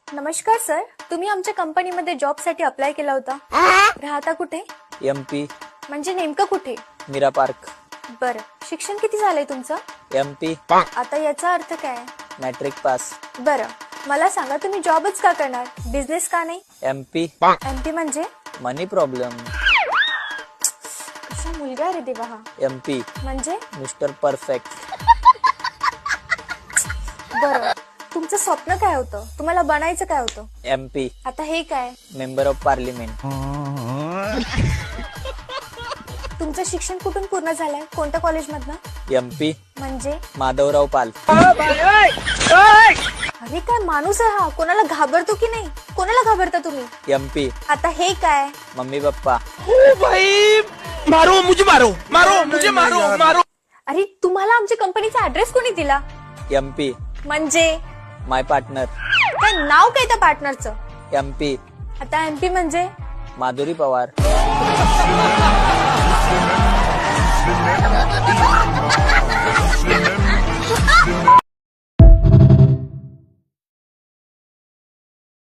नमस्कार सर, तुम्ही आमच्या कंपनीमध्ये जॉब साठी अप्लाय केला होता. राहता कुठे? MP म्हणजे नेमकं कुठे? मीरा पार्क. बरं, शिक्षण किती झालंय तुमचं? MP आता याचा अर्थ काय? Matric pass. बरं, मला सांगा तुम्ही जॉबच का करणार, बिझनेस का नाही? MP MP म्हणजे? मनी प्रॉब्लेम. कसा मुलगा रे देवा हा. MP म्हणजे? Mister perfect. बरं, तुमचं स्वप्न काय होतं, तुम्हाला बनायचं काय होतं? MP आता हे काय? Member of parliament. तुमचं शिक्षण कुठून पूर्ण झालंय, कोणत्या कॉलेजमधनं? MP म्हणजे? माधवराव पाल. अरे काय माणूस आहे हा, कोणाला घाबरतो की नाही? कोणाला घाबरता तुम्ही? MP आता हे काय? Mummy papa. भाई मारो मुझे, मारो मारो मुझे, मारो मारो. अरे तुम्हाला आमच्या कंपनीचा ऍड्रेस कोणी दिला? MP म्हणजे? माय पार्टनर. काय नाव काय त्या पार्टनरचं? MP आता MP म्हणजे? माधुरी पवार.